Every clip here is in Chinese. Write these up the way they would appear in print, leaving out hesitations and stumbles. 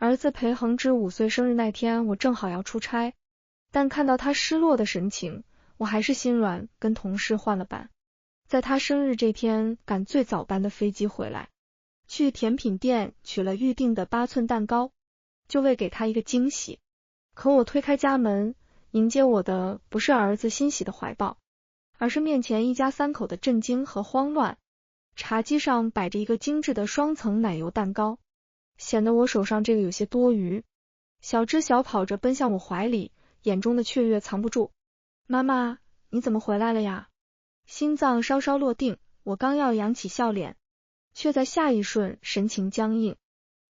儿子裴恒之5岁生日那天，我正好要出差，但看到他失落的神情，我还是心软，跟同事换了班。在他生日这天，赶最早班的飞机回来，去甜品店取了预定的8寸蛋糕，就为给他一个惊喜。可我推开家门，迎接我的不是儿子欣喜的怀抱，而是面前一家3口的震惊和慌乱。茶几上摆着一个精致的双层奶油蛋糕，显得我手上这个有些多余。小芝小跑着奔向我怀里，眼中的雀跃藏不住。妈妈，你怎么回来了呀？心脏稍稍落定，我刚要扬起笑脸，却在下一瞬神情僵硬。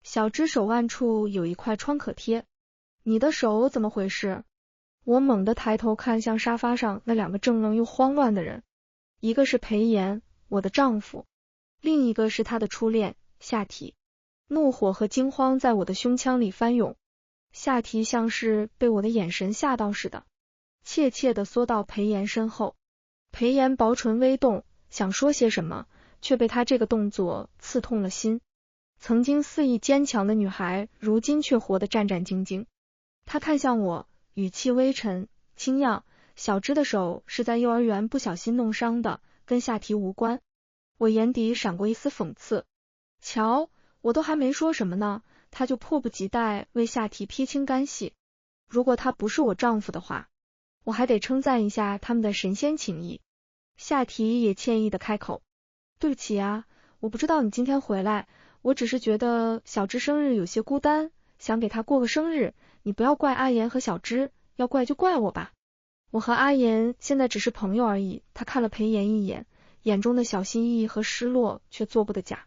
小芝手腕处有一块创可贴。你的手怎么回事？我猛地抬头看向沙发上那2个怔愣又慌乱的人，一个是裴炎，我的丈夫，另一个是他的初恋夏提。怒火和惊慌在我的胸腔里翻涌，夏提像是被我的眼神吓到似的，怯怯地缩到裴炎身后。裴炎薄唇微动，想说些什么，却被他这个动作刺痛了心。曾经肆意坚强的女孩，如今却活得战战兢兢。她看向我，语气微沉，轻漾，小芝的手是在幼儿园不小心弄伤的，跟夏提无关。我眼底闪过一丝讽刺，瞧，我都还没说什么呢，他就迫不及待为夏提撇清干系。如果他不是我丈夫的话，我还得称赞一下他们的神仙情谊。夏提也歉意的开口，对不起啊，我不知道你今天回来，我只是觉得小芝生日有些孤单，想给她过个生日，你不要怪阿言和小芝，要怪就怪我吧。我和阿言现在只是朋友而已。他看了裴炎一眼，眼中的小心翼翼和失落却做不得假。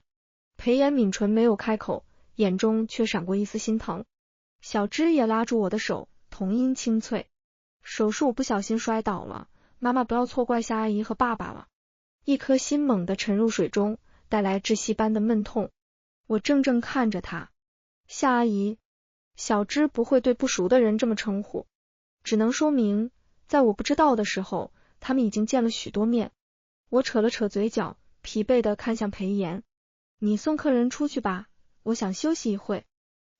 裴炎抿唇没有开口，眼中却闪过一丝心疼。小芝也拉住我的手，童音清脆，手是我不小心摔倒了，妈妈不要错怪夏阿姨和爸爸了。一颗心猛地沉入水中，带来窒息般的闷痛。我怔怔看着他，夏阿姨，小芝不会对不熟的人这么称呼，只能说明在我不知道的时候，他们已经见了许多面。我扯了扯嘴角，疲惫地看向裴炎，你送客人出去吧，我想休息一会。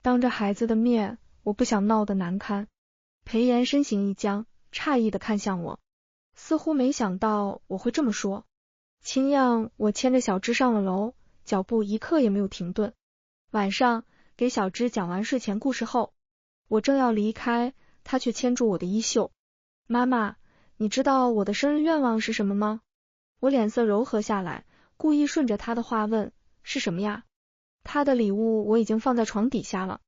当着孩子的面，我不想闹得难堪。裴炎身形一僵，诧异地看向我，似乎没想到我会这么说。轻漾，我牵着小芝上了楼，脚步一刻也没有停顿。晚上给小芝讲完睡前故事后，我正要离开，她却牵住我的衣袖。妈妈，你知道我的生日愿望是什么吗？我脸色柔和下来，故意顺着她的话问，是什么呀？她的礼物我已经放在床底下了，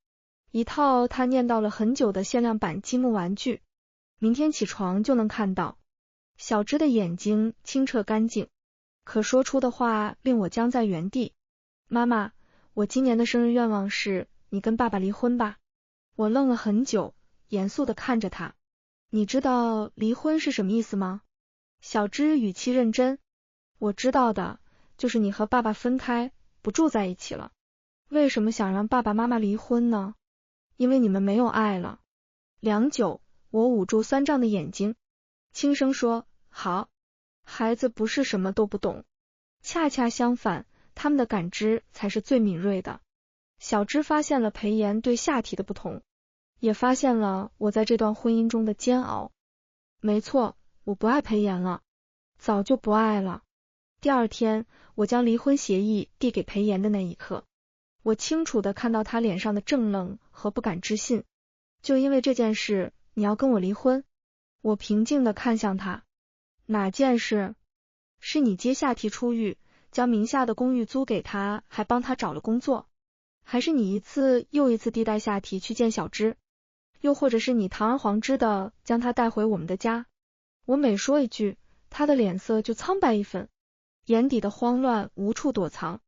一套她念叨了很久的限量版积木玩具，明天起床就能看到。小芝的眼睛清澈干净，可说出的话令我僵在原地。妈妈，我今年的生日愿望是你跟爸爸离婚吧。我愣了很久，严肃地看着他。你知道离婚是什么意思吗？小芝语气认真。我知道的，就是你和爸爸分开，不住在一起了。为什么想让爸爸妈妈离婚呢？因为你们没有爱了。良久，我捂住酸胀的眼睛，轻声说，好。孩子不是什么都不懂，恰恰相反，他们的感知才是最敏锐的。小芝发现了裴炎对夏提的不同，也发现了我在这段婚姻中的煎熬。没错，我不爱裴炎了，早就不爱了。第二天，我将离婚协议递给裴炎的那一刻，我清楚地看到他脸上的怔愣和不敢置信。就因为这件事，你要跟我离婚？我平静地看向他。哪件事？是你接夏提出狱，将名下的公寓租给他，还帮他找了工作？还是你一次又一次地带夏提去见小芝？又或者是你堂而皇之的将他带回我们的家？我每说一句，他的脸色就苍白一分，眼底的慌乱无处躲藏。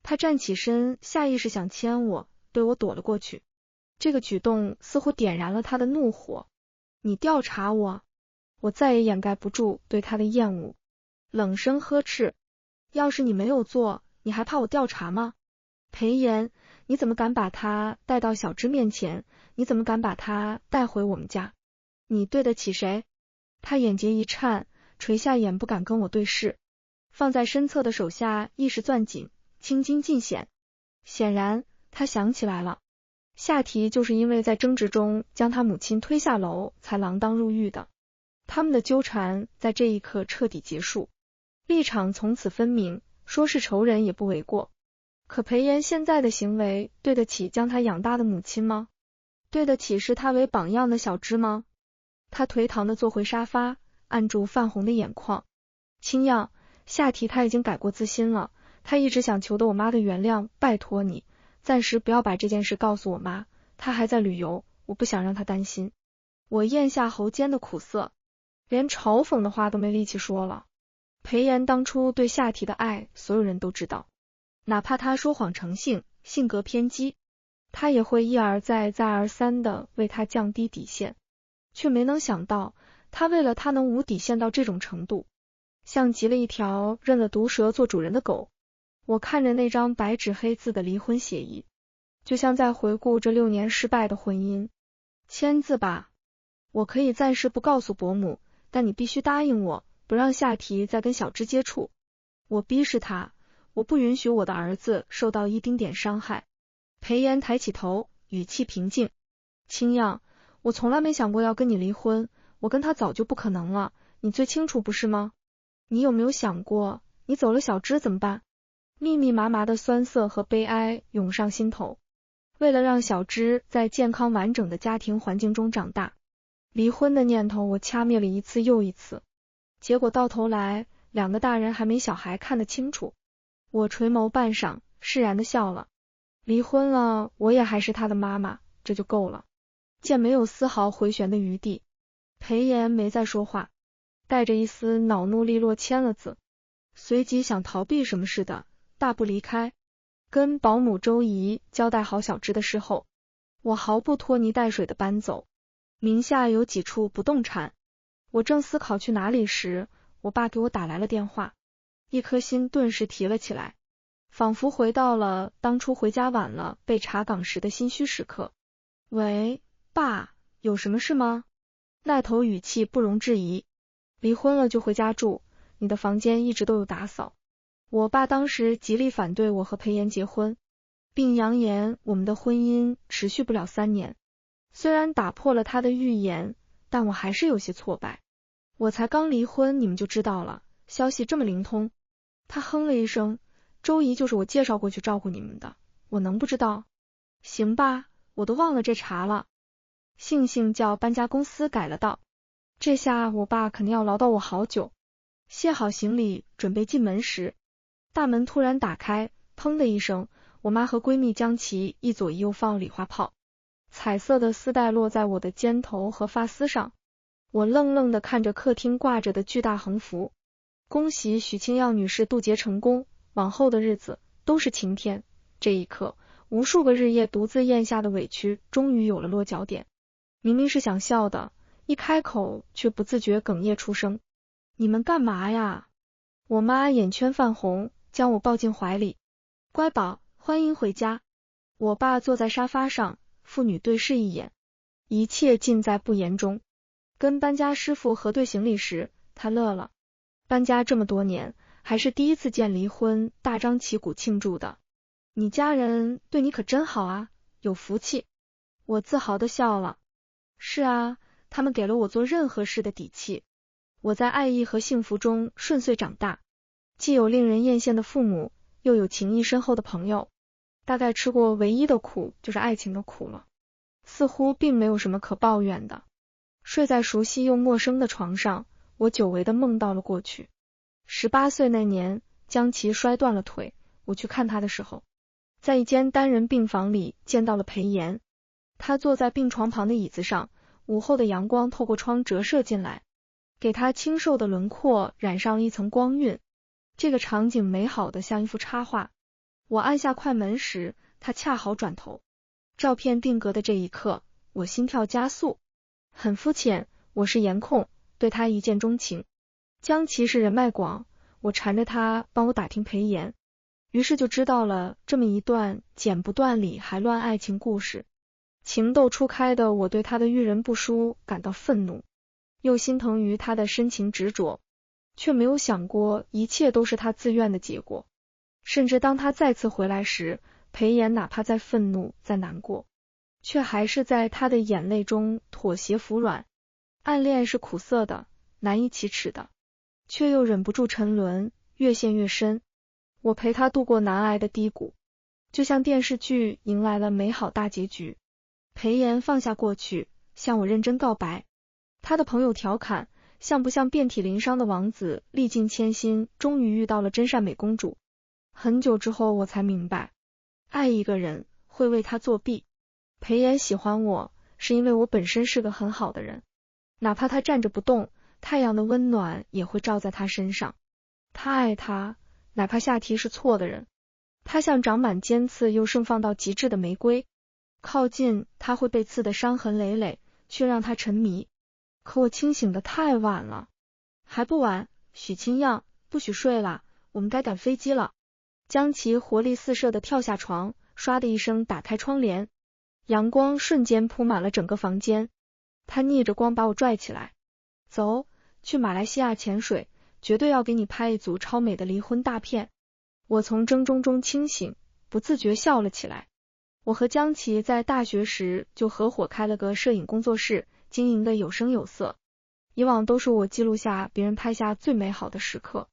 他站起身，下意识想牵我，对我躲了过去。这个举动似乎点燃了他的怒火。你调查我？我再也掩盖不住对他的厌恶，冷声呵斥，要是你没有做，你还怕我调查吗？裴炎，你怎么敢把他带到小芝面前？你怎么敢把他带回我们家？你对得起谁？他眼睫一颤，垂下眼不敢跟我对视，放在身侧的手下一时攥紧，青筋尽显。显然他想起来了，夏提就是因为在争执中将他母亲推下楼才锒铛入狱的。他们的纠缠在这一刻彻底结束，立场从此分明，说是仇人也不为过。可裴炎现在的行为对得起将他养大的母亲吗？对得起视他为榜样的小芝吗？他颓唐地坐回沙发，按住泛红的眼眶。青样，夏提他已经改过自新了，他一直想求得我妈的原谅，拜托你，暂时不要把这件事告诉我妈，她还在旅游，我不想让她担心。我咽下喉间的苦涩，连嘲讽的话都没力气说了。裴炎当初对夏提的爱，所有人都知道，哪怕他说谎成性，性格偏激，他也会一而再再而三的为他降低底线，却没能想到，他为了他能无底线到这种程度，像极了一条认了毒蛇做主人的狗。我看着那张白纸黑字的离婚协议，就像在回顾这6年失败的婚姻。签字吧，我可以暂时不告诉伯母，但你必须答应我，不让夏提再跟小芝接触。我逼视他，我不允许我的儿子受到一丁点伤害。裴炎抬起头，语气平静。青样，我从来没想过要跟你离婚，我跟他早就不可能了，你最清楚不是吗？你有没有想过，你走了小芝怎么办？密密麻麻的酸涩和悲哀涌上心头。为了让小芝在健康完整的家庭环境中长大，离婚的念头我掐灭了一次又一次，结果到头来2个大人还没小孩看得清楚。我垂眸半晌，释然的笑了。离婚了，我也还是他的妈妈，这就够了。见没有丝毫回旋的余地，裴炎没再说话，带着一丝恼怒利落签了字，随即想逃避什么似的，大步离开。跟保姆周姨交代好小芝的事后，我毫不拖泥带水的搬走。名下有几处不动产，我正思考去哪里时，我爸给我打来了电话，一颗心顿时提了起来，仿佛回到了当初回家晚了被查岗时的心虚时刻。喂，爸，有什么事吗？那头语气不容置疑。离婚了就回家住，你的房间一直都有打扫。我爸当时极力反对我和裴炎结婚，并扬言我们的婚姻持续不了3年。虽然打破了他的预言，但我还是有些挫败。我才刚离婚，你们就知道了，消息这么灵通。他哼了一声，周姨就是我介绍过去照顾你们的，我能不知道？行吧，我都忘了这茬了。悻悻叫搬家公司改了道，这下我爸肯定要唠叨我好久。卸好行李准备进门时，大门突然打开，砰的一声，我妈和闺蜜将其一左一右放礼花炮，彩色的丝带落在我的肩头和发丝上。我愣愣地看着客厅挂着的巨大横幅，恭喜许清耀女士渡劫成功，往后的日子都是晴天。这一刻，无数个日夜独自咽下的委屈终于有了落脚点。明明是想笑的，一开口却不自觉哽咽出声。你们干嘛呀？我妈眼圈泛红，将我抱进怀里。乖宝，欢迎回家。我爸坐在沙发上，父女对视一眼，一切尽在不言中。跟搬家师傅核对行李时，他乐了。搬家这么多年，还是第一次见离婚大张旗鼓庆祝的。你家人对你可真好啊，有福气。我自豪地笑了。是啊，他们给了我做任何事的底气。我在爱意和幸福中顺遂长大，既有令人艳羡的父母，又有情谊深厚的朋友。大概吃过唯一的苦就是爱情的苦了，似乎并没有什么可抱怨的。睡在熟悉又陌生的床上，我久违地梦到了过去。18岁那年，江琪摔断了腿，我去看他的时候，在一间单人病房里见到了裴炎。他坐在病床旁的椅子上，午后的阳光透过窗折射进来，给他清瘦的轮廓染上了一层光晕。这个场景美好的像一幅插画。我按下快门时，他恰好转头。照片定格的这一刻，我心跳加速。很肤浅，我是颜控，对他一见钟情。江琪是人脉广，我缠着他帮我打听裴炎，于是就知道了这么一段剪不断理还乱爱情故事。情窦初开的我对他的遇人不淑感到愤怒，又心疼于他的深情执着，却没有想过一切都是他自愿的结果。甚至当他再次回来时，裴炎哪怕再愤怒再难过，却还是在他的眼泪中妥协服软。暗恋是苦涩的，难以启齿的，却又忍不住沉沦，越陷越深。我陪他度过难挨的低谷，就像电视剧迎来了美好大结局。裴炎放下过去，向我认真告白。他的朋友调侃，像不像遍体鳞伤的王子，历尽千辛，终于遇到了真善美公主。很久之后我才明白，爱一个人会为他作弊。裴炎喜欢我，是因为我本身是个很好的人，哪怕他站着不动，太阳的温暖也会照在他身上。他爱他，哪怕下体是错的人。他像长满尖刺又盛放到极致的玫瑰，靠近他会被刺得伤痕累累，却让他沉迷。可我清醒的太晚了。还不晚，许清漾，不许睡了，我们该赶飞机了。江琪活力四射的跳下床，唰的一声打开窗帘，阳光瞬间铺满了整个房间。他逆着光把我拽起来，走，去马来西亚潜水，绝对要给你拍一组超美的离婚大片。我从怔忡中清醒，不自觉笑了起来。我和江琪在大学时就合伙开了个摄影工作室，经营的有声有色。以往都是我记录下别人拍下最美好的时刻，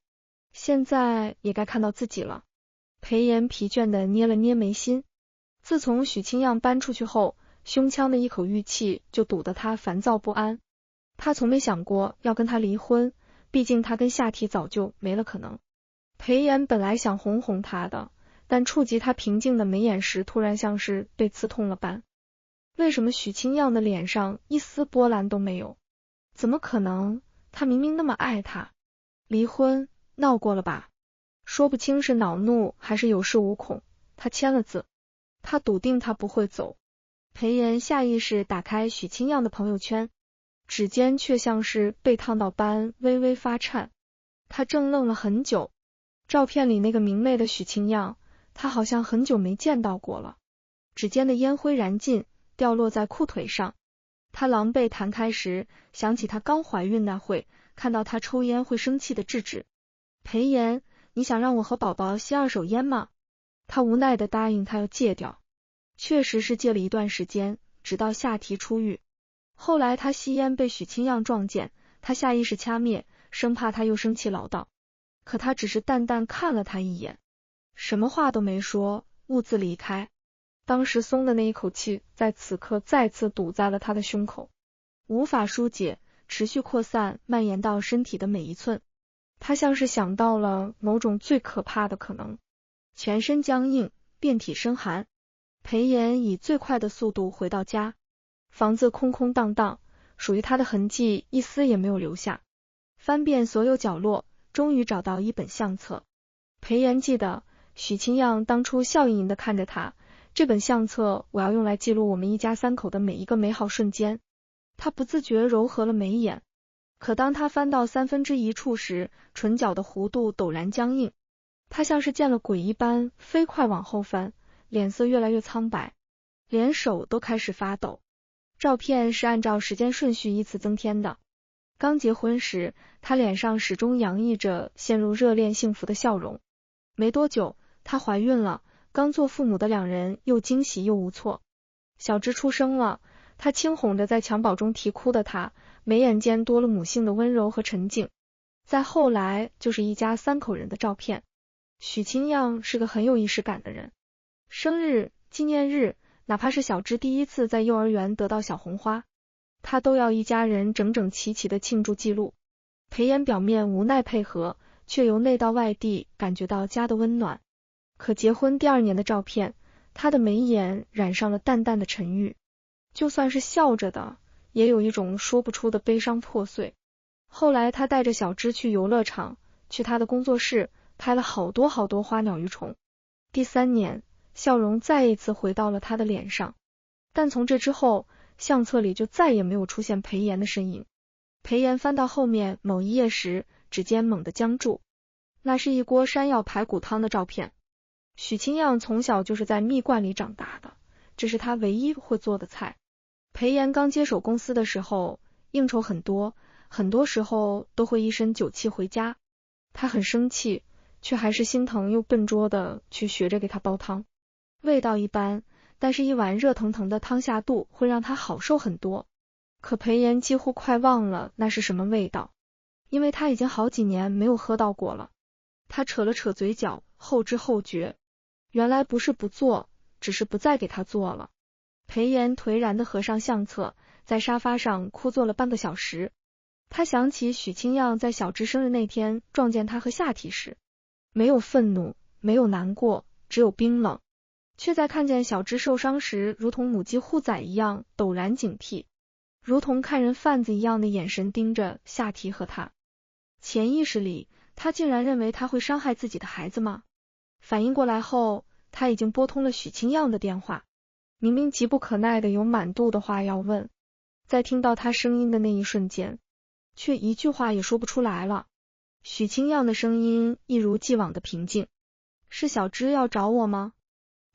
现在也该看到自己了。裴炎疲倦地捏了捏眉心。自从许清漾搬出去后，胸腔的一口玉气就堵得他烦躁不安。他从没想过要跟他离婚，毕竟他跟夏提早就没了可能。裴炎本来想哄哄他的，但触及他平静的眉眼时，突然像是被刺痛了般。为什么许清漾的脸上一丝波澜都没有？怎么可能？他明明那么爱他。离婚，闹过了吧？说不清是恼怒还是有恃无恐。他签了字，他笃定他不会走。裴炎下意识打开许清漾的朋友圈，指尖却像是被烫到般微微发颤。他怔愣了很久，照片里那个明媚的许清漾，他好像很久没见到过了。指尖的烟灰燃尽，掉落在裤腿上。他狼狈弹开时，想起他刚怀孕那会，看到他抽烟会生气的制止。裴炎，你想让我和宝宝吸二手烟吗？他无奈的答应他要戒掉。确实是戒了一段时间，直到夏提出狱。后来他吸烟被许清漾撞见，他下意识掐灭，生怕他又生气唠叨。可他只是淡淡看了他一眼，什么话都没说，兀自离开。当时松的那一口气，在此刻再次堵在了他的胸口，无法疏解，持续扩散，蔓延到身体的每一寸。他像是想到了某种最可怕的可能，全身僵硬，遍体生寒。裴炎以最快的速度回到家，房子空空荡荡，属于他的痕迹一丝也没有留下。翻遍所有角落，终于找到一本相册。裴炎记得许清漾当初笑盈盈地看着他，这本相册我要用来记录我们一家三口的每一个美好瞬间。他不自觉柔和了眉眼，可当他翻到1/3处时，唇角的弧度陡然僵硬。他像是见了鬼一般，飞快往后翻，脸色越来越苍白，连手都开始发抖。照片是按照时间顺序依次增添的。刚结婚时，他脸上始终洋溢着陷入热恋幸福的笑容。没多久，她怀孕了，刚做父母的两人又惊喜又无措。小芝出生了，他轻哄着在襁褓中啼哭的她，眉眼间多了母性的温柔和沉静。再后来就是一家3口人的照片。许清漾是个很有仪式感的人，生日、纪念日，哪怕是小芝第一次在幼儿园得到小红花，他都要一家人整整齐齐的庆祝记录。裴炎表面无奈配合，却由内到外地感觉到家的温暖。可结婚第2年的照片，他的眉眼染上了淡淡的沉郁，就算是笑着的，也有一种说不出的悲伤破碎。后来他带着小芝去游乐场，去他的工作室，拍了好多花鸟鱼虫。第3年，笑容再一次回到了他的脸上，但从这之后，相册里就再也没有出现裴炎的身影。裴炎翻到后面某一页时，指尖猛地僵住，那是一锅山药排骨汤的照片。许清漾从小就是在蜜罐里长大的，这是他唯一会做的菜。裴炎刚接手公司的时候，应酬很多，很多时候都会一身酒气回家。他很生气，却还是心疼又笨拙的去学着给他煲汤。味道一般，但是一碗热腾腾的汤下肚会让他好受很多。可裴炎几乎快忘了那是什么味道，因为他已经好几年没有喝到过了。他扯了扯嘴角，后知后觉，原来不是不做，只是不再给他做了。裴炎颓然地合上相册，在沙发上枯坐了半个小时。他想起许清漾在小芝生日那天撞见他和夏体时，没有愤怒，没有难过，只有冰冷，却在看见小芝受伤时如同母鸡护崽一样陡然警惕，如同看人贩子一样的眼神盯着夏提和他。潜意识里，他竟然认为他会伤害自己的孩子吗？反应过来后，他已经拨通了许清漾的电话，明明急不可耐的有满肚的话要问，在听到他声音的那一瞬间，却一句话也说不出来了。许清漾的声音一如既往的平静，是小芝要找我吗？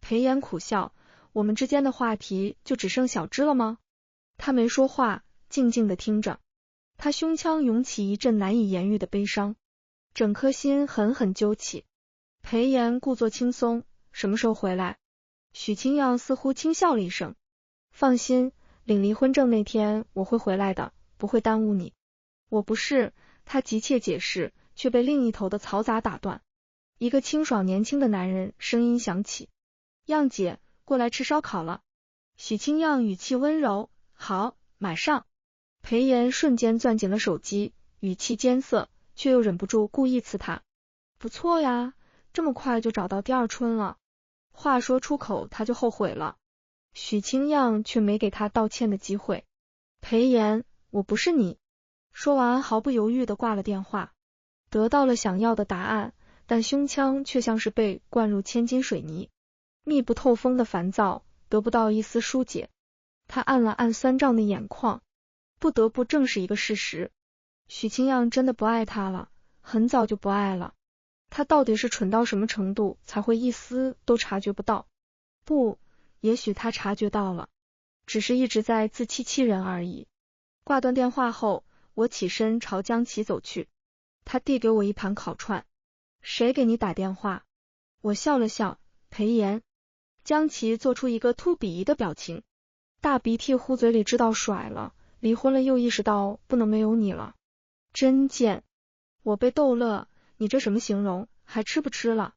裴炎苦笑，我们之间的话题就只剩小芝了吗？他没说话，静静的听着。他胸腔涌起一阵难以言喻的悲伤，整颗心狠狠揪起。裴炎故作轻松，什么时候回来？许清漾似乎轻笑了一声，放心，领离婚证那天我会回来的，不会耽误你。我不是，他急切解释，却被另一头的嘈杂打断。一个清爽年轻的男人声音响起，漾姐，过来吃烧烤了。许清漾语气温柔，好，马上。裴炎瞬间攥紧了手机，语气艰涩，却又忍不住故意刺他。不错呀，这么快就找到第二春了。话说出口他就后悔了。许清漾却没给他道歉的机会。裴炎，我不是你。说完毫不犹豫地挂了电话。得到了想要的答案，但胸腔却像是被灌入千斤水泥，密不透风的烦躁，得不到一丝疏解。他按了按酸胀的眼眶，不得不正视一个事实，许清漾真的不爱他了，很早就不爱了。他到底是蠢到什么程度才会一丝都察觉不到？不，也许他察觉到了，只是一直在自欺欺人而已。挂断电话后，我起身朝江琪走去，他递给我一盘烤串。谁给你打电话？我笑了笑，裴炎。江琪做出一个突鄙夷的表情，大鼻涕呼嘴里知道甩了，离婚了又意识到不能没有你了，真贱。我被逗乐，你这什么形容？还吃不吃了？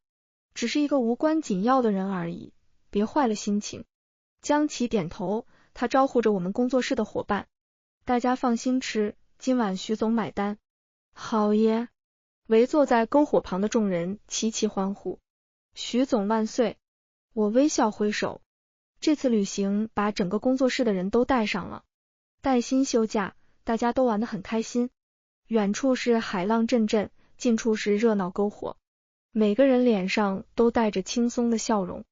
只是一个无关紧要的人而已，别坏了心情。江琪点头，他招呼着我们工作室的伙伴，大家放心吃，今晚徐总买单。好耶！围坐在篝火旁的众人齐齐欢呼，徐总万岁！我微笑挥手。这次旅行把整个工作室的人都带上了，带薪休假，大家都玩得很开心。远处是海浪阵阵，近处是热闹篝火，每个人脸上都带着轻松的笑容，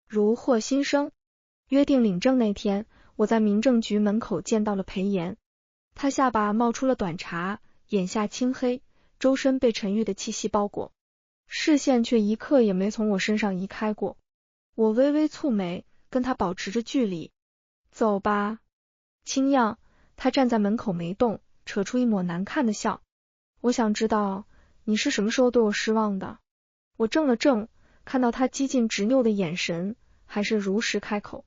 如获新生。约定领证那天，我在民政局门口见到了裴炎，他下巴冒出了短茬，眼下青黑，周身被沉郁的气息包裹，视线却一刻也没从我身上移开过。我微微蹙眉，跟他保持着距离。走吧。清漾，他站在门口没动，扯出一抹难看的笑。我想知道你是什么时候对我失望的？我怔了怔，看到他激进执拗的眼神，还是如实开口。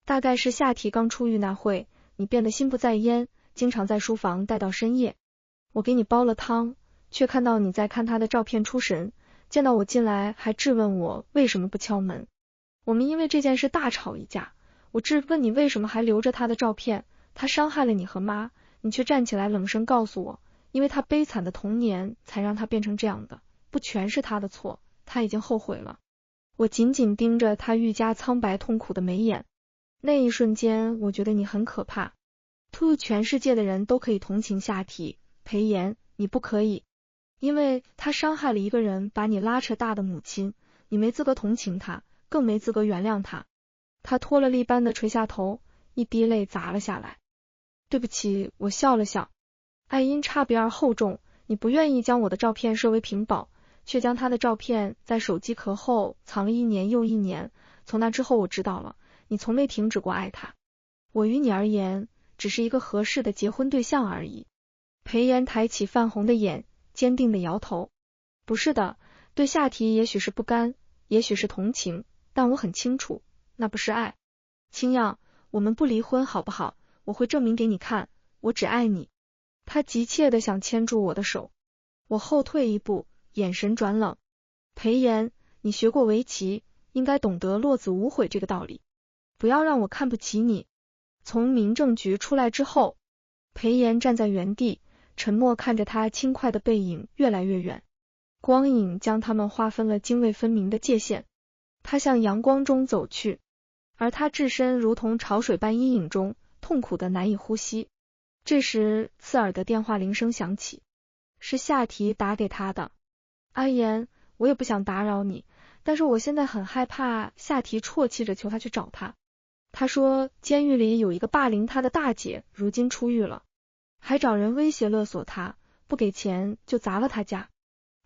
大概是夏提刚出狱那会，你变得心不在焉，经常在书房待到深夜。我给你煲了汤，却看到你在看他的照片出神，见到我进来还质问我为什么不敲门。我们因为这件事大吵一架，我质问你为什么还留着他的照片，他伤害了你和妈，你却站起来冷声告诉我，因为他悲惨的童年才让他变成这样的，不全是他的错，他已经后悔了。我紧紧盯着他愈加苍白痛苦的眉眼，那一瞬间我觉得你很可怕。全世界的人都可以同情夏提，裴炎，你不可以，因为他伤害了一个人把你拉扯大的母亲，你没资格同情他，更没资格原谅他。他拖了力般的垂下头，一滴泪砸了下来。对不起，我笑了笑。爱因差别而厚重，你不愿意将我的照片设为屏保，却将他的照片在手机壳后藏了1年又1年。从那之后我知道了，你从没停止过爱他。我于你而言，只是一个合适的结婚对象而已。裴炎抬起泛红的眼，坚定的摇头。不是的，对夏提也许是不甘，也许是同情，但我很清楚，那不是爱。青样，我们不离婚好不好？我会证明给你看，我只爱你。他急切地想牵住我的手，我后退一步，眼神转冷。裴炎，你学过围棋，应该懂得落子无悔这个道理，不要让我看不起你。从民政局出来之后，裴炎站在原地，沉默看着他轻快的背影越来越远，光影将他们划分了泾渭分明的界限。他向阳光中走去，而他置身如同潮水般阴影中，痛苦的难以呼吸。这时，刺耳的电话铃声响起，是夏提打给他的。阿言，我也不想打扰你，但是我现在很害怕。夏提啜泣着求他去找他。他说，监狱里有一个霸凌他的大姐，如今出狱了，还找人威胁勒索他，不给钱就砸了他家。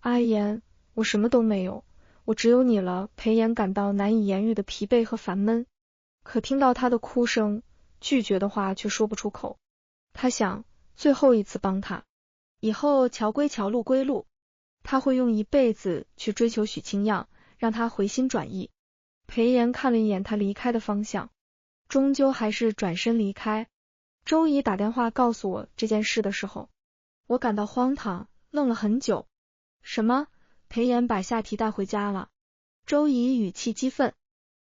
阿言，我什么都没有，我只有你了。裴炎感到难以言喻的疲惫和烦闷，可听到他的哭声，拒绝的话却说不出口。他想，最后一次帮他，以后桥归桥，路归路，他会用一辈子去追求许清样，让他回心转意。裴炎看了一眼他离开的方向，终究还是转身离开。周姨打电话告诉我这件事的时候，我感到荒唐，愣了很久。什么？裴炎把夏提带回家了？周姨语气激愤。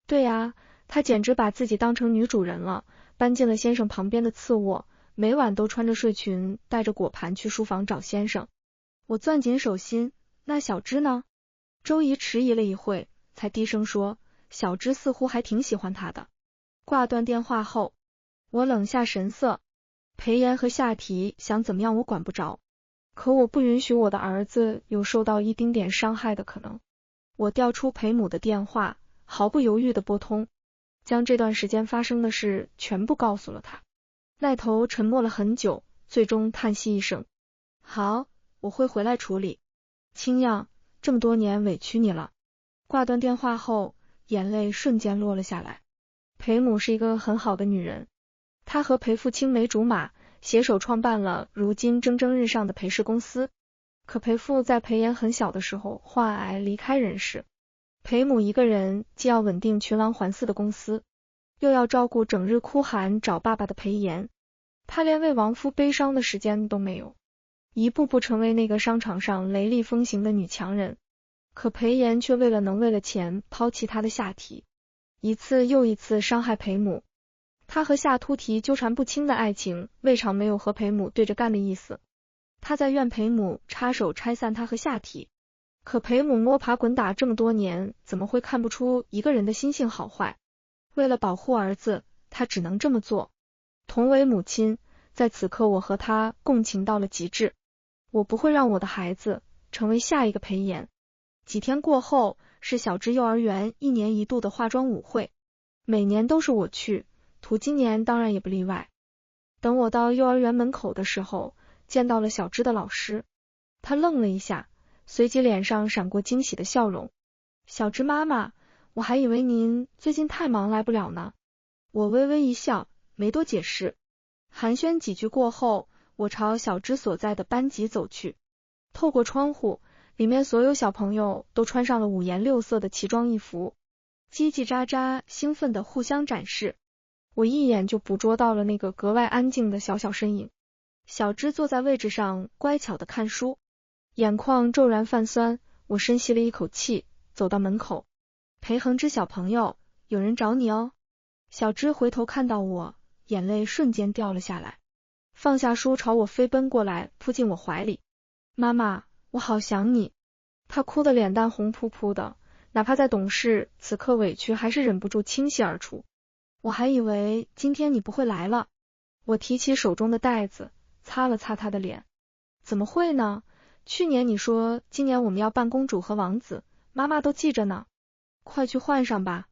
对呀，他简直把自己当成女主人了，搬进了先生旁边的次卧，每晚都穿着睡裙，带着果盘去书房找先生。我攥紧手心，那小芝呢？周姨迟疑了一会，才低声说，小芝似乎还挺喜欢他的。挂断电话后，我冷下神色。裴炎和夏提想怎么样我管不着，可我不允许我的儿子有受到一丁点伤害的可能。我调出裴母的电话，毫不犹豫地拨通，将这段时间发生的事全部告诉了他。那头沉默了很久，最终叹息一声，好，我会回来处理。青样，这么多年委屈你了。挂断电话后，眼泪瞬间落了下来。裴母是一个很好的女人，她和裴父青梅竹马，携手创办了如今蒸蒸日上的裴氏公司。可裴父在裴炎很小的时候患癌离开人世，裴母一个人既要稳定群狼环伺的公司，又要照顾整日哭喊找爸爸的裴炎，她连为亡夫悲伤的时间都没有，一步步成为那个商场上雷厉风行的女强人。可裴炎却为了钱抛弃他的夏提，一次又一次伤害裴母。他和夏突提纠缠不清的爱情，未尝没有和裴母对着干的意思。他在怨裴母插手拆散他和夏提，可裴母摸爬滚打这么多年，怎么会看不出一个人的心性好坏？为了保护儿子，他只能这么做。同为母亲，在此刻我和他共情到了极致。我不会让我的孩子成为下一个裴炎。几天过后，是小芝幼儿园1年1度的化妆舞会，每年都是我去，图今年当然也不例外。等我到幼儿园门口的时候，见到了小芝的老师，他愣了一下，随即脸上闪过惊喜的笑容。小芝妈妈，我还以为您最近太忙来不了呢。我微微一笑，没多解释。寒暄几句过后，我朝小芝所在的班级走去。透过窗户，里面所有小朋友都穿上了5颜6色的奇装异服，叽叽喳喳兴奋地互相展示。我一眼就捕捉到了那个格外安静的小小身影。小芝坐在位置上乖巧地看书，眼眶骤然泛酸。我深吸了一口气，走到门口。裴恒之小朋友，有人找你哦。小芝回头看到我，眼泪瞬间掉了下来，放下书朝我飞奔过来，扑进我怀里。妈妈，我好想你。她哭得脸蛋红扑扑的，哪怕再懂事，此刻委屈还是忍不住倾泻而出。我还以为今天你不会来了。我提起手中的袋子，擦了擦她的脸。怎么会呢？去年你说今年我们要扮公主和王子，妈妈都记着呢。快去换上吧。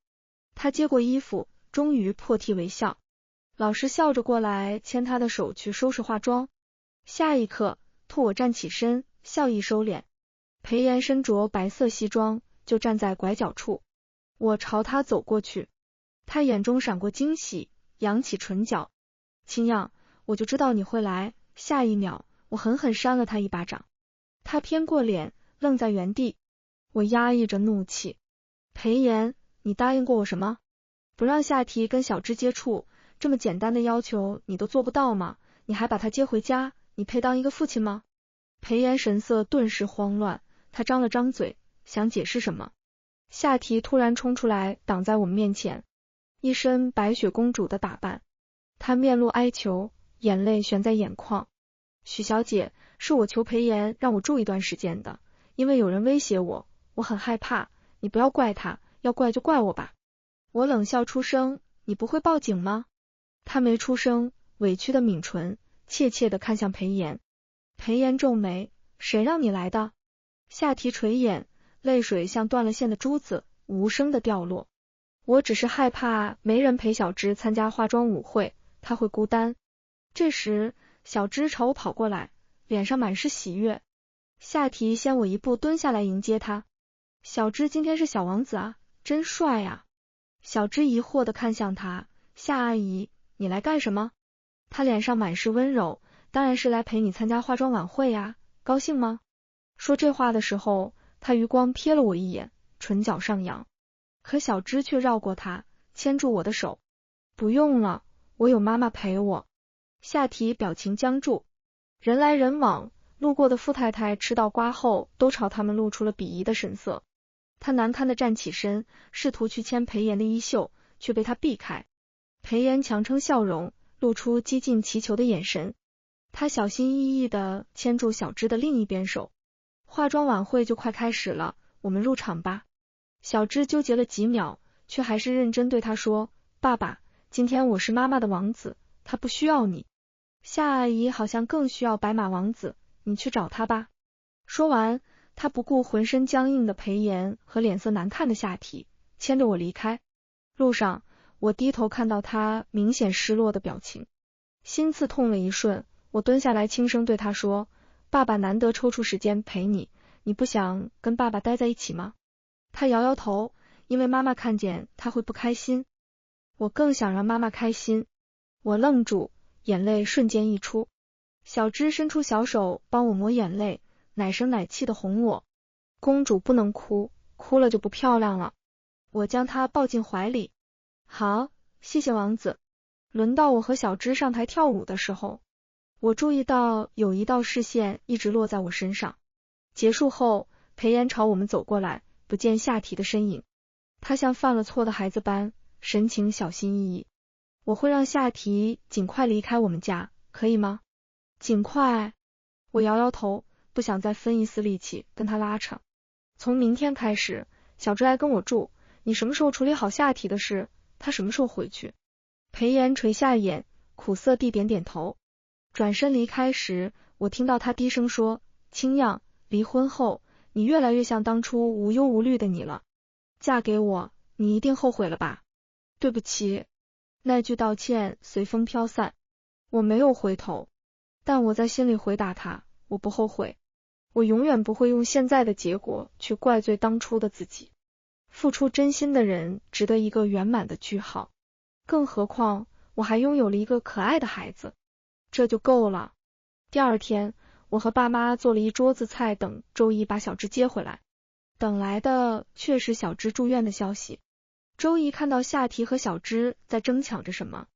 她接过衣服，终于破涕为笑。老师笑着过来，牵她的手去收拾化妆。下一刻，我站起身，笑意收敛。裴炎身着白色西装，就站在拐角处。我朝他走过去，他眼中闪过惊喜，扬起唇角。青样，我就知道你会来。下一秒，我狠狠扇了他一巴掌。他偏过脸，愣在原地。我压抑着怒气。裴炎，你答应过我什么？不让夏提跟小芝接触，这么简单的要求你都做不到吗？你还把他接回家，你配当一个父亲吗？裴炎神色顿时慌乱，他张了张嘴，想解释什么。夏提突然冲出来挡在我们面前，一身白雪公主的打扮，她面露哀求，眼泪悬在眼眶。许小姐，是我求裴炎让我住一段时间的，因为有人威胁我，我很害怕，你不要怪他，要怪就怪我吧。我冷笑出声，你不会报警吗？他没出声，委屈的抿唇，怯怯地看向裴炎。裴炎皱眉，谁让你来的？夏提垂眼，泪水像断了线的珠子，无声的掉落。我只是害怕没人陪小芝参加化妆舞会，她会孤单。这时，小芝朝我跑过来，脸上满是喜悦。夏提先我一步蹲下来迎接她。小芝今天是小王子啊，真帅啊。小芝疑惑地看向他，夏阿姨，你来干什么？她脸上满是温柔，当然是来陪你参加化妆晚会呀，高兴吗？说这话的时候，她余光瞥了我一眼，唇角上扬。可小芝却绕过他，牵住我的手。不用了，我有妈妈陪我。夏提表情僵住。人来人往，路过的富太太吃到瓜后，都朝他们露出了鄙夷的神色。他难堪的站起身，试图去牵裴炎的衣袖，却被他避开。裴炎强撑笑容，露出几近祈求的眼神。他小心翼翼地牵住小芝的另一边手。化妆晚会就快开始了，我们入场吧。小芝纠结了几秒，却还是认真对他说，爸爸，今天我是妈妈的王子，他不需要你。夏阿姨好像更需要白马王子，你去找他吧。说完，他不顾浑身僵硬的裴炎和脸色难看的夏提，牵着我离开。路上，我低头看到他明显失落的表情，心刺痛了一瞬。我蹲下来轻声对他说，爸爸难得抽出时间陪你，你不想跟爸爸待在一起吗？他摇摇头，因为妈妈看见他会不开心。我更想让妈妈开心。我愣住，眼泪瞬间溢出。小芝伸出小手帮我抹眼泪，奶声奶气的哄我，公主不能哭，哭了就不漂亮了。我将她抱进怀里。好，谢谢王子。轮到我和小芝上台跳舞的时候，我注意到有一道视线一直落在我身上。结束后，裴炎朝我们走过来，不见夏提的身影。他像犯了错的孩子般，神情小心翼翼。我会让夏提尽快离开我们家，可以吗？尽快。我摇摇头，不想再分一丝力气跟他拉扯。从明天开始，小芝来跟我住，你什么时候处理好夏提的事，他什么时候回去。裴炎垂下眼，苦涩地点点头。转身离开时，我听到他低声说，青漾，离婚后，你越来越像当初无忧无虑的你了。嫁给我，你一定后悔了吧？对不起。那句道歉随风飘散。我没有回头，但我在心里回答他，我不后悔。我永远不会用现在的结果去怪罪当初的自己。付出真心的人值得一个圆满的句号，更何况我还拥有了一个可爱的孩子，这就够了。第二天，我和爸妈做了一桌子菜，等周一把小芝接回来。等来的却是小芝住院的消息。周一看到夏提和小芝在争抢着什么，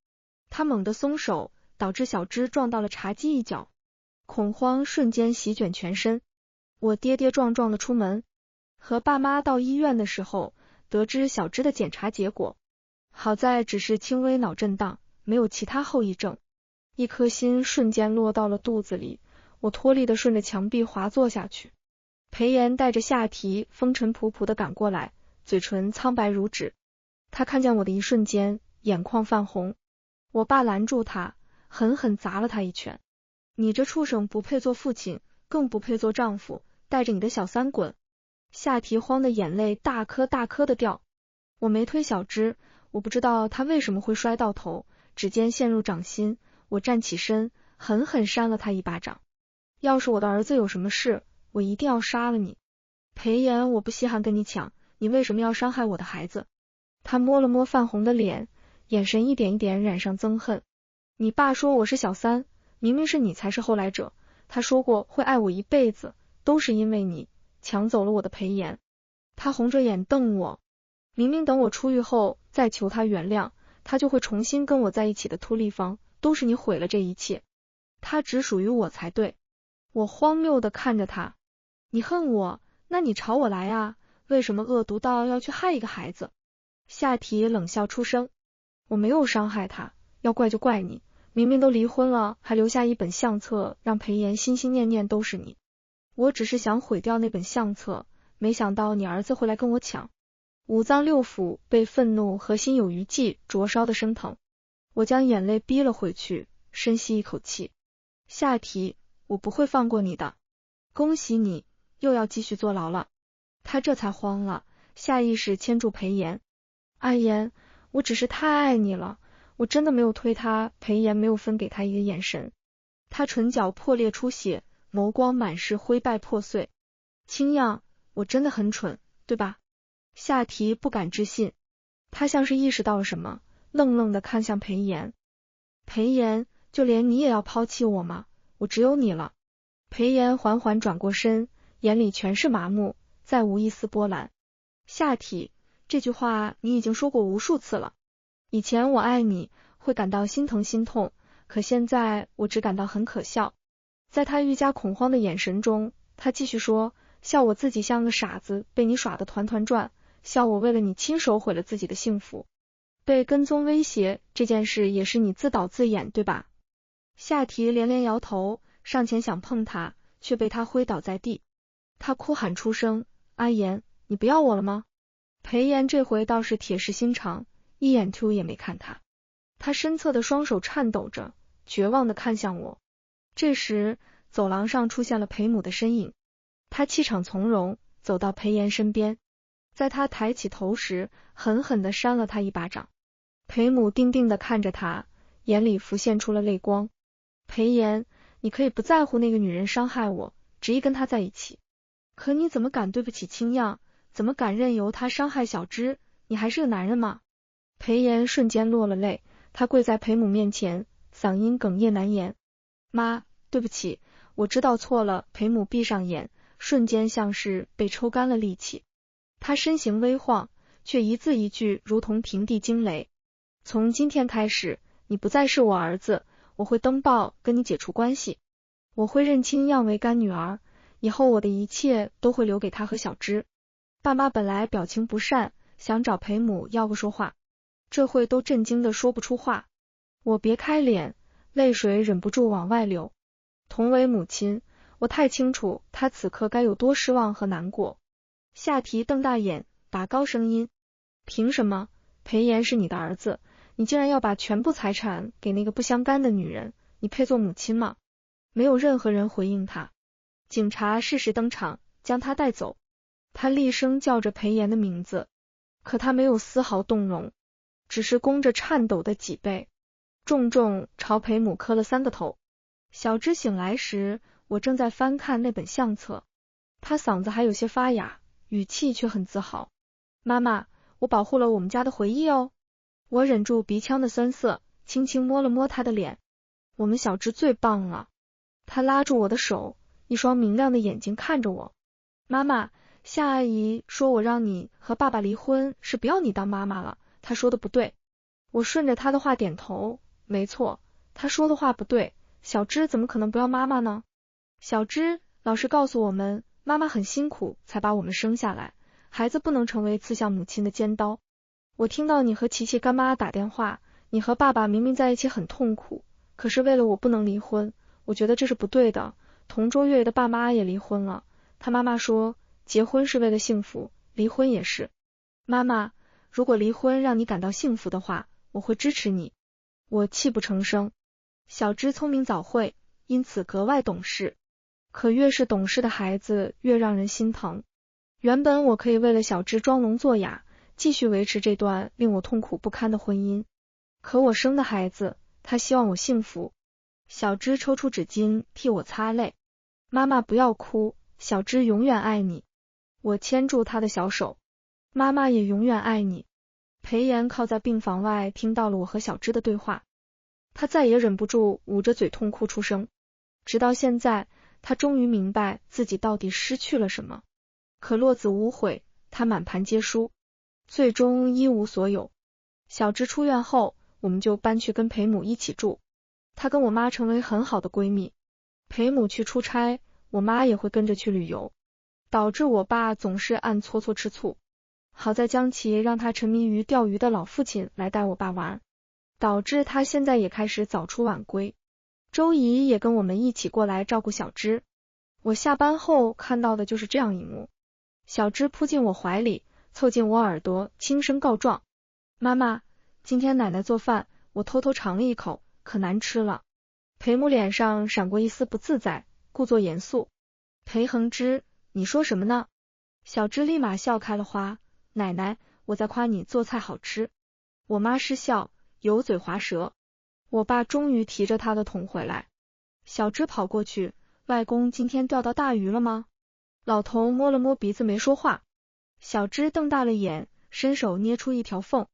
他猛地松手，导致小芝撞到了茶几一角，恐慌瞬间席卷全身。我跌跌撞撞的出门，和爸妈到医院的时候，得知小芝的检查结果，好在只是轻微脑震荡，没有其他后遗症。一颗心瞬间落到了肚子里，我脱力的顺着墙壁滑坐下去。裴炎带着夏提风尘仆仆的赶过来，嘴唇苍白如纸。他看见我的一瞬间，眼眶泛红。我爸拦住他，狠狠砸了他一拳。你这畜生不配做父亲，更不配做丈夫，带着你的小三滚。夏提慌的眼泪大颗大颗的掉。我没推小芝，我不知道他为什么会摔到头，指尖陷入掌心，我站起身，狠狠扇了他一巴掌。要是我的儿子有什么事，我一定要杀了你。裴炎，我不稀罕跟你抢，你为什么要伤害我的孩子？他摸了摸泛红的脸，眼神一点一点染上憎恨。你爸说我是小三，明明是你才是后来者，他说过会爱我一辈子，都是因为你抢走了我的裴炎。他红着眼瞪我，明明等我出狱后再求他原谅，他就会重新跟我在一起的。秃立方，都是你毁了这一切，他只属于我才对。我荒谬地看着他，你恨我，那你朝我来啊，为什么恶毒到要去害一个孩子？夏提冷笑出声，我没有伤害他，要怪就怪你，明明都离婚了，还留下一本相册，让裴炎心心念念都是你。我只是想毁掉那本相册，没想到你儿子会来跟我抢。五脏六腑被愤怒和心有余悸灼烧的生疼，我将眼泪逼了回去，深吸一口气。夏提，我不会放过你的，恭喜你，又要继续坐牢了。他这才慌了，下意识牵住裴炎。阿言，我只是太爱你了，我真的没有推他。裴炎没有分给他一个眼神，他唇角破裂出血，眸光满是灰败破碎。青样，我真的很蠢，对吧？夏提不敢置信，他像是意识到了什么，愣愣地看向裴炎。裴炎，就连你也要抛弃我吗？我只有你了。裴炎缓缓转过身，眼里全是麻木，再无一丝波澜。夏提，这句话你已经说过无数次了。以前我爱你会感到心疼心痛，可现在我只感到很可笑。在他愈加恐慌的眼神中，他继续说，笑我自己像个傻子，被你耍得团团转，笑我为了你亲手毁了自己的幸福。被跟踪威胁这件事也是你自导自演，对吧？夏提连连摇头，上前想碰他，却被他挥倒在地。他哭喊出声，阿言，你不要我了吗？裴炎这回倒是铁石心肠，一眼也没看他。他身侧的双手颤抖着，绝望地看向我。这时走廊上出现了裴母的身影，他气场从容，走到裴炎身边，在他抬起头时狠狠地扇了他一巴掌。裴母定定地看着他，眼里浮现出了泪光。裴炎，你可以不在乎那个女人伤害我，执意跟她在一起，可你怎么敢对不起青样，怎么敢任由她伤害小芝？你还是个男人吗？裴炎瞬间落了泪，他跪在裴母面前，嗓音哽咽难言。妈，对不起，我知道错了。裴母闭上眼，瞬间像是被抽干了力气。他身形微晃，却一字一句如同平地惊雷。从今天开始，你不再是我儿子，我会登报跟你解除关系，我会认青样为干女儿，以后我的一切都会留给她和小芝。爸妈本来表情不善，想找裴母要个说话，这会都震惊的说不出话。我别开脸，泪水忍不住往外流。同为母亲，我太清楚她此刻该有多失望和难过。夏提瞪大眼，拔高声音，凭什么？裴炎是你的儿子，你竟然要把全部财产给那个不相干的女人，你配做母亲吗？没有任何人回应他。警察适时登场，将他带走。他厉声叫着裴炎的名字，可他没有丝毫动容，只是弓着颤抖的脊背，重重朝裴母磕了3个头。小芝醒来时，我正在翻看那本相册，他嗓子还有些发哑，语气却很自豪。妈妈，我保护了我们家的回忆哦。我忍住鼻腔的酸涩，轻轻摸了摸他的脸。我们小芝最棒了。他拉住我的手，一双明亮的眼睛看着我。妈妈，夏阿姨说我让你和爸爸离婚是不要你当妈妈了，她说的不对。我顺着他的话点头，没错，他说的话不对，小芝怎么可能不要妈妈呢？小芝，老师告诉我们，妈妈很辛苦才把我们生下来，孩子不能成为刺向母亲的尖刀。我听到你和琪琪干妈打电话，你和爸爸明明在一起很痛苦，可是为了我不能离婚，我觉得这是不对的。同桌月月的爸妈也离婚了，他妈妈说结婚是为了幸福，离婚也是。妈妈，如果离婚让你感到幸福的话，我会支持你。我泣不成声。小芝聪明早慧，因此格外懂事，可越是懂事的孩子越让人心疼。原本我可以为了小芝装聋作哑，继续维持这段令我痛苦不堪的婚姻，可我生的孩子，他希望我幸福。小芝抽出纸巾替我擦泪。妈妈不要哭，小芝永远爱你。我牵住她的小手。妈妈也永远爱你。裴炎靠在病房外听到了我和小芝的对话，他再也忍不住捂着嘴痛哭出声。直到现在，他终于明白自己到底失去了什么。可落子无悔，他满盘皆输，最终一无所有。小芝出院后，我们就搬去跟裴母一起住，她跟我妈成为很好的闺蜜。裴母去出差，我妈也会跟着去旅游，导致我爸总是暗搓搓吃醋。好在江琪让他沉迷于钓鱼的老父亲来带我爸玩，导致他现在也开始早出晚归。周姨也跟我们一起过来照顾小芝。我下班后看到的就是这样一幕，小芝扑进我怀里，凑近我耳朵轻声告状，妈妈，今天奶奶做饭，我偷偷尝了一口，可难吃了。裴母脸上闪过一丝不自在，故作严肃，裴恒之，你说什么呢？小芝立马笑开了花，奶奶，我在夸你做菜好吃。我妈失笑，油嘴滑舌。我爸终于提着他的桶回来，小芝跑过去，外公今天钓到大鱼了吗？老头摸了摸鼻子没说话，小芝瞪大了眼，伸手捏出一条缝，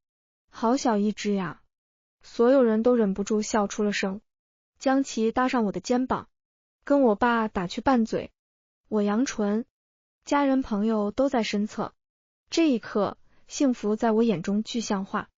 好小一只呀！所有人都忍不住笑出了声。江琪搭上我的肩膀，跟我爸打趣拌嘴，我扬唇，家人朋友都在身侧。这一刻，幸福在我眼中具象化。